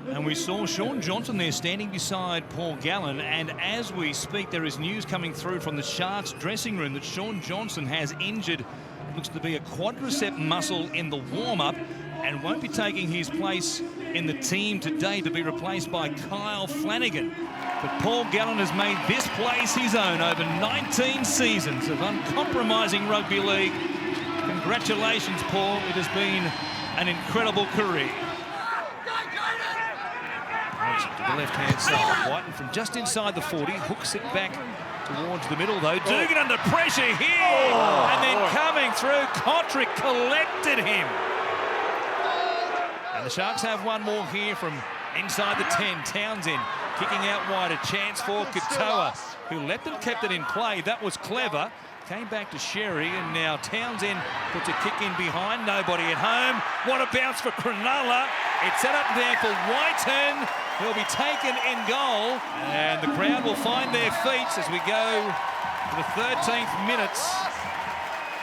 And we saw Shaun Johnson there standing beside Paul Gallen, and as we speak there is news coming through from the Sharks dressing room that Shaun Johnson has injured, looks to be a quadricep muscle in the warm-up, and won't be taking his place in the team today to be replaced by Kyle Flanagan. But Paul Gallen has made this place his own over 19 seasons of uncompromising rugby league. Congratulations, Paul. It has been an incredible career. To the left-hand side, Whiten from just inside the 40, hooks it back towards the middle, though. Dugan under pressure here, and then coming through, Kotrick collected him. And the Sharks have one more here from inside the 10. Townsend kicking out wide, a chance for Katoa, who leapt and kept it in play. That was clever. Came back to Sherry, and now Townsend puts a kick in behind. Nobody at home. What a bounce for Cronulla. It's set up there for Whiten. He'll be taken in goal, and the crowd will find their feet as we go to the 13th minute.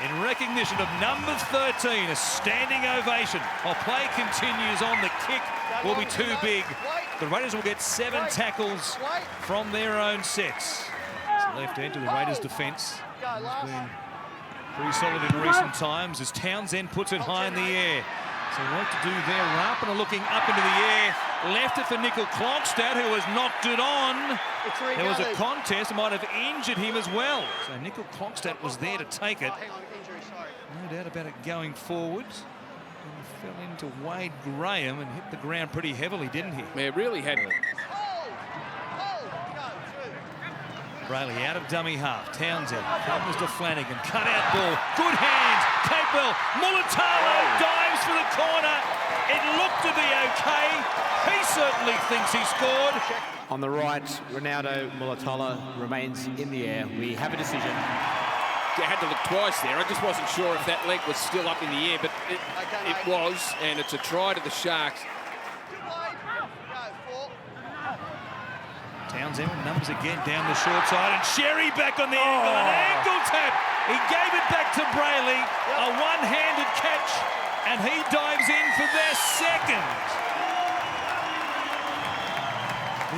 In recognition of number 13, a standing ovation. While play continues on, the kick will be too big. The Raiders will get 7 tackles from their own sets. It's the left end to the Raiders' defence. It's been pretty solid in recent times as Townsend puts it high in the air. So what to do there? Rapana looking up into the air. Left it for Nickel Klokstad, who has knocked it on. There was a contest, might have injured him as well. So Nickel Klokstad was there to take it. No doubt about it going forwards. And he fell into Wade Graham and hit the ground pretty heavily, didn't he? Yeah, really had. Brayley out of dummy half. Townsend comes to Flanagan. Cut out ball. Good hands. Capewell. Mulatalo dives for the corner. It looked to be okay. He certainly thinks he scored. On the right, Ronaldo Mulatalo remains in the air. We have a decision. You had to look twice there. I just wasn't sure if that leg was still up in the air, but it was, and it's a try to the Sharks. Townsend with numbers again down the short side, and Sherry back on the angle, an ankle tap. He gave it back to Brayley, a one-handed catch, and he dives in for their second.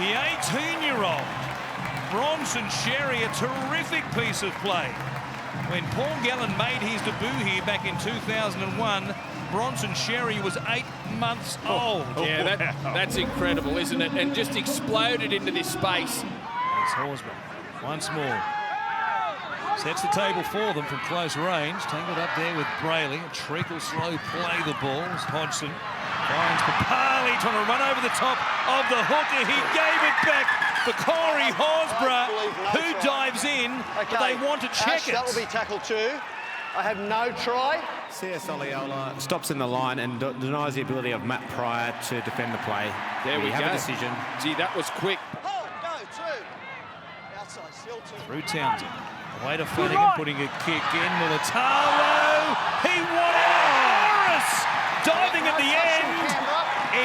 The 18-year-old, Bronson Sherry, a terrific piece of play. When Paul Gallen made his debut here back in 2001, Bronson Sherry was 8 months old. Yeah, that's incredible, isn't it? And just exploded into this space. It's Horsburgh once more. Sets the table for them from close range. Tangled up there with Brayley. A treacle slow play the ball. Hodgson finds Papali trying to run over the top of the hooker. He gave it back for Corey Horsburgh, who dives in, but they want to check it. That will be tackle 2. I have no try. C.S. Oliola stops in the line and denies the ability of Matt Pryor to defend the play. There we have go. a decision. Gee, that was quick. Oh, no, 2. Outside, still 2. Through Townsend. Away to Flanagan, putting a kick in. Mulatalo. He won it. Morris diving at the end.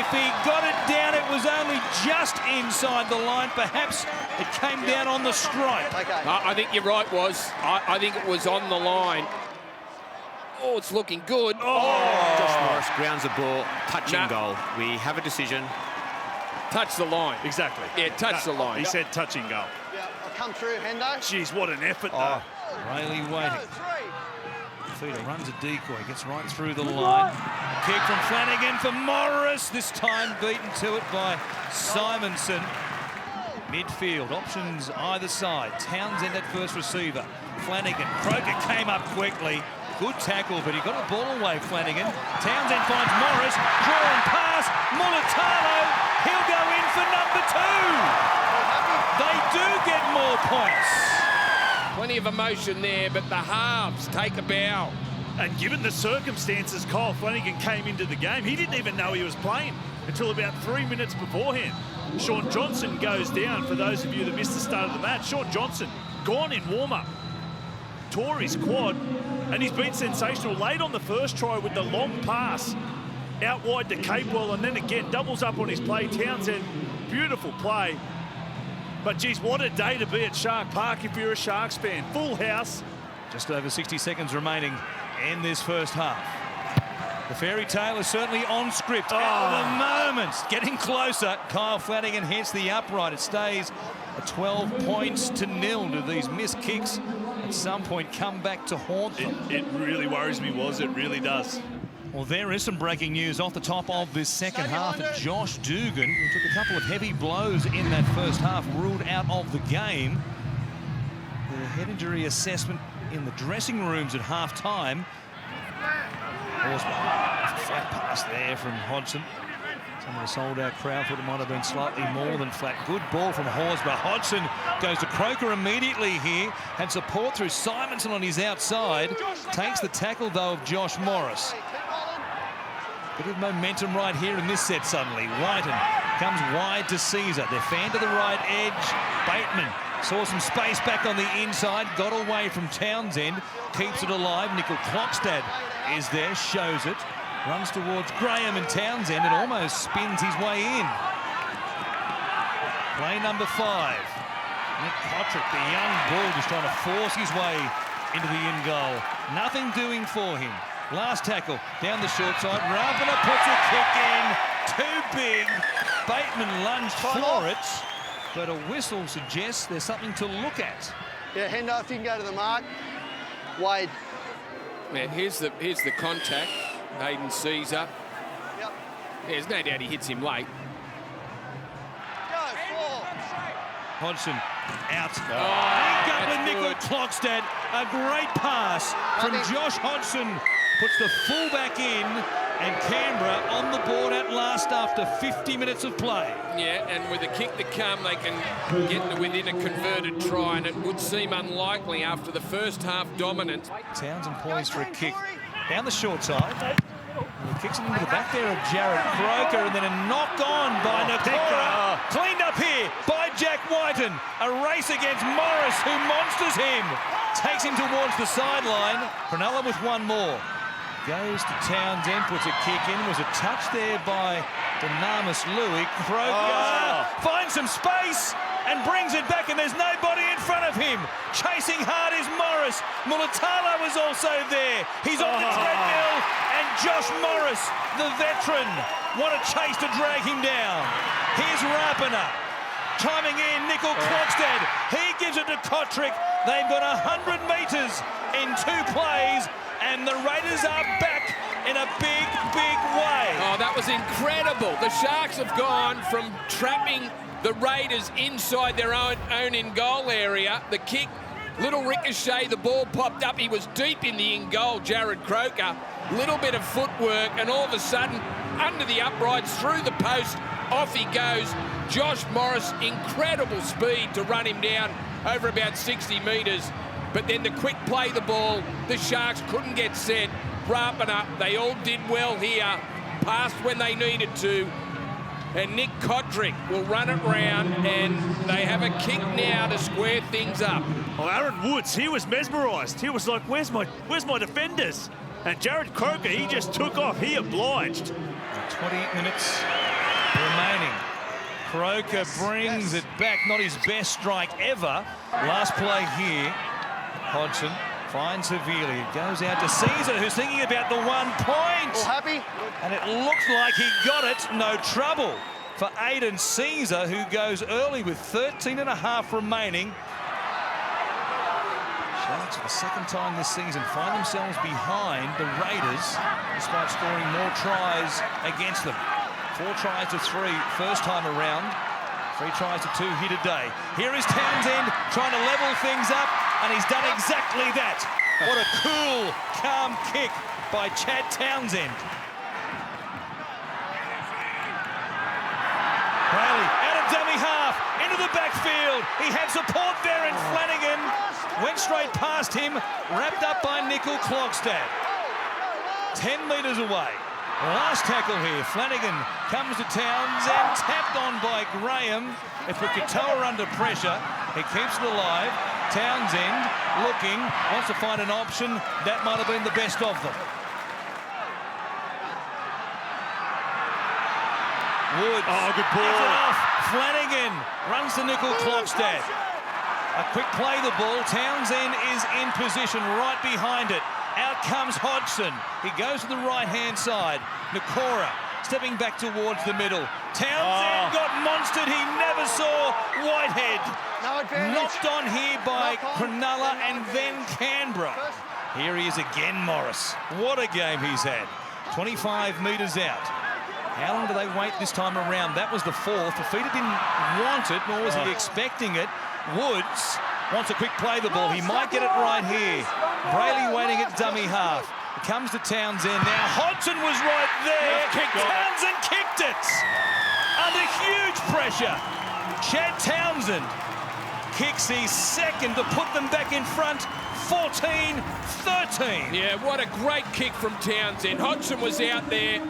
If he got it down, it was only just inside the line. Perhaps it came down on the stripe. I think you're right, Was. I think it was on the line. Oh, it's looking good. Josh Morris grounds the ball, touching goal. We have a decision. Touch the line. Exactly. Yeah, touch the line. He said touching goal. Yeah, I'll come through, Hendo. Jeez, what an effort, though. Brayley waiting. No, 3. Feeder runs a decoy, gets right through the line. Kick from Flanagan for Morris, this time beaten to it by Simonson. Midfield, options either side. Townsend at first receiver. Flanagan, Croker came up quickly. Good tackle, but he got the ball away, Flanagan. Townsend finds Morris, drawn pass, Mulatalo, he'll go in for number 2. They do get more points. Plenty of emotion there, but the halves take a bow. And given the circumstances, Kyle Flanagan came into the game. He didn't even know he was playing until about 3 minutes beforehand. Shaun Johnson goes down, for those of you that missed the start of the match. Shaun Johnson, gone in warm-up. Tore his quad, and he's been sensational. Late on the first try with the long pass out wide to Capewell, and then again doubles up on his play. Townsend, beautiful play. But geez, what a day to be at Shark Park if you're a Sharks fan. Full house. Just over 60 seconds remaining in this first half. The fairy tale is certainly on script at the moment. Getting closer. Kyle Flanagan hits the upright. It stays at 12 points to 0. Do these missed kicks at some point come back to haunt them? It really worries me, it really does. Well, there is some breaking news off the top of this second half. Josh Dugan, who took a couple of heavy blows in that first half, ruled out of the game. The head injury assessment in the dressing rooms at half-time. Flat pass there from Hodgson. Some of the sold-out crowd thought it might have been slightly more than flat. Good ball from Horsburgh. Hodgson goes to Croker immediately here. Had support through Simonson on his outside. Takes the tackle, though, of Josh Morris. Bit of momentum right here in this set suddenly. Whiten comes wide to Sezer. They're fanned to the right edge. Bateman saw some space back on the inside. Got away from Townsend. Keeps it alive. Nickel Klokstad is there. Shows it. Runs towards Graham and Townsend and almost spins his way in. Play number 5. Nick Kotrick, the young bull, just trying to force his way into the in goal. Nothing doing for him. Last tackle down the short side. Rapana puts a kick in. Too big. Bateman lunged for it, but a whistle suggests there's something to look at. Yeah, Hendo, if you can go to the mark. Wade. Man, here's the contact. Aiden Sezer. Yep. There's no doubt he hits him late. Go, 4. Hodgson out. Linked up with Nickel Klokstad. A great pass from Josh Hodgson. Puts the fullback in, and Canberra on the board at last after 50 minutes of play. Yeah, and with a kick to come, they can get within a converted try, and it would seem unlikely after the first half dominance. Townsend poised for a kick down the short side. And he kicks it into the back there of Jared Croker, and then a knock on by Nakora. Cleaned up here by Jack Whiten. A race against Morris, who monsters him. Takes him towards the sideline. Cronulla with one more. Goes to Townsend, puts a kick in. Was a touch there by Dynamis Louis. Croker finds some space and brings it back, and there's nobody in front of him. Chasing hard is Morris. Mulatalo was also there. He's on the treadmill, and Josh Morris, the veteran, what a chase to drag him down. Here's Rapana. Chiming in, Nickel Klokstad. He gives it to Kotrick. They've got 100 metres in 2 plays, and the Raiders are back in a big, big way. Oh, that was incredible. The Sharks have gone from trapping the Raiders inside their own in-goal area. The kick, little ricochet, the ball popped up. He was deep in the in-goal, Jared Croker. Little bit of footwork, and all of a sudden, under the uprights, through the post, off he goes. Josh Morris, incredible speed to run him down over about 60 metres. But then the quick play the ball, the Sharks couldn't get set. Rapana, they all did well here. Passed when they needed to. And Nick Kotrick will run it round, and they have a kick now to square things up. Oh, Aaron Woods, he was mesmerised. He was like, where's my defenders? And Jared Croker, he just took off. He obliged. 20 minutes remaining. Croker brings it back. Not his best strike ever. Last play here. Hodgson finds Havili. It goes out to Sezer, who's thinking about the 1 point. All happy? And it looks like he got it. No trouble for Aiden Sezer, who goes early with 13.5 remaining. Sharks for the second time this season find themselves behind the Raiders, despite scoring more tries against them. 4 tries to 3 first time around. 3 tries to 2 here today. Here is Townsend trying to level things up, and he's done exactly that. What a cool, calm kick by Chad Townsend. Bailey out of dummy half, into the backfield. He had support there, and Flanagan went straight past him, wrapped up by Nickel Klokstad. 10 metres away. Last tackle here. Flanagan comes to Townsend, tapped on by Graham. It put Katoa under pressure. He keeps it alive. Townsend looking, wants to find an option. That might have been the best of them. Woods. Oh, good ball. Gets it off. Flanagan runs to Nickel Klokstad. A quick play the ball. Townsend is in position right behind it. Out comes Hodgson. He goes to the right-hand side. Nakora stepping back towards the middle. Townsend got monstered. He never saw Whitehead. No advantage. Knocked on here by Cronulla and then Canberra. Here he is again, Morris. What a game he's had. 25 metres out. How long do they wait this time around? That was the fourth. The feeder didn't want it, nor was he expecting it. Woods wants a quick play the ball. He might get it right here. Brayley waiting at dummy half. It comes to Townsend now. Hodgson was right there. Townsend kicked it. Under huge pressure. Chad Townsend kicks his second to put them back in front. 14-13. Yeah, what a great kick from Townsend. Hodgson was out there,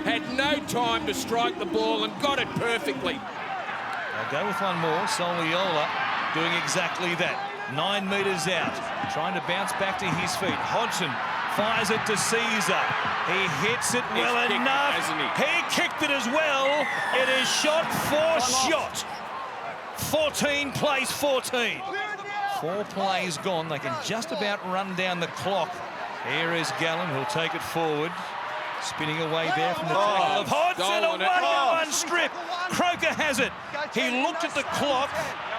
had no time to strike the ball and got it perfectly. They'll go with one more. Soliola doing exactly that. 9 metres out, trying to bounce back to his feet. Hodgson fires it to Sezer. He hits it well enough. He kicked it as well. It is shot for shot. 14 plays 14. 4 plays gone. They can just about run down the clock. Here is Gallen. He'll take it forward. Spinning away there from the tackle of Hodgson. A 1-to-1 strip. Croker has it. He looked at the clock.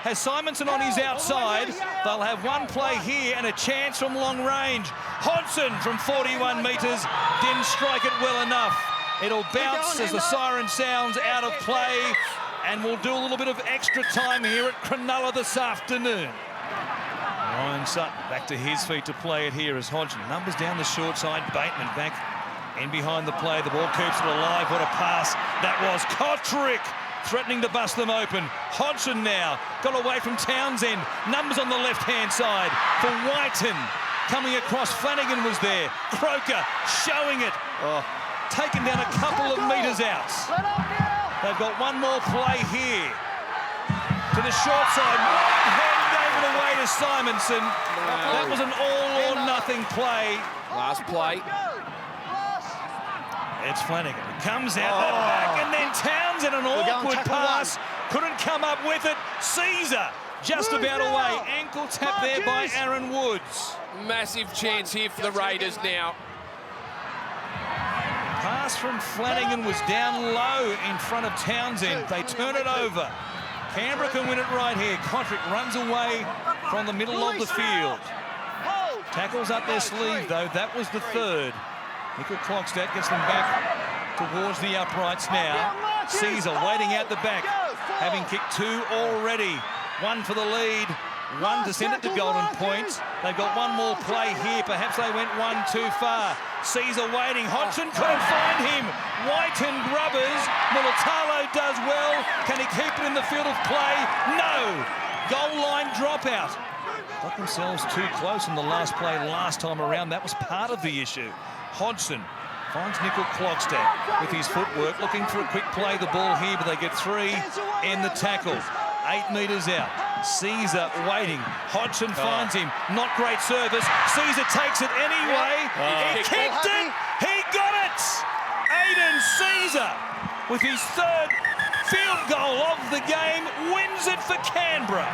Has Simonson on his outside. They'll have one play here and a chance from long range. Hodgson from 41 metres didn't strike it well enough. It'll bounce as the siren sounds out of play, and we'll do a little bit of extra time here at Cronulla this afternoon. Ryan Sutton back to his feet to play it here as Hodgson. Numbers down the short side. Bateman back in behind the play. The ball keeps it alive. What a pass that was. Kotrick threatening to bust them open. Hodgson now got away from Townsend. Numbers on the left-hand side for Whiten. Coming across, Flanagan was there. Croker showing it. Taken down a couple of metres out. They've got one more play here. To the short side. Whitehead gave it away to Simonson. That was an all-or-nothing play. Last play. It's Flanagan. It comes out the back, and then Townsend, an awkward pass. Couldn't come up with it. Sezer just about away. Ankle tap there by Aaron Woods. Massive chance here for the Raiders now. Pass from Flanagan was down low in front of Townsend. They turn it over. Canberra can win it right here. Kotrick runs away from the middle of the field. Tackles up their sleeve, though. That was the third. Nickel Clockstadt gets them back towards the uprights now. Sezer waiting out the back, having kicked 2 already. 1 for the lead, 1 to send it to Golden Point. They've got one more play here. Perhaps they went 1 too far. Sezer waiting. Hodgson couldn't find him. Whiten grubbers. Mulatalo does well. Can he keep it in the field of play? No. Goal line dropout. Got themselves too close in the last play last time around. That was part of the issue. Hodgson finds Nickel Clockstadt with his footwork, looking for a quick play the ball here, but they get 3 in the tackle. 8 metres out. Sezer waiting. Hodgson finds him. Not great service. Sezer takes it anyway. He kicked it. He got it. Aiden Sezer with his 3rd field goal of the game wins it for Canberra.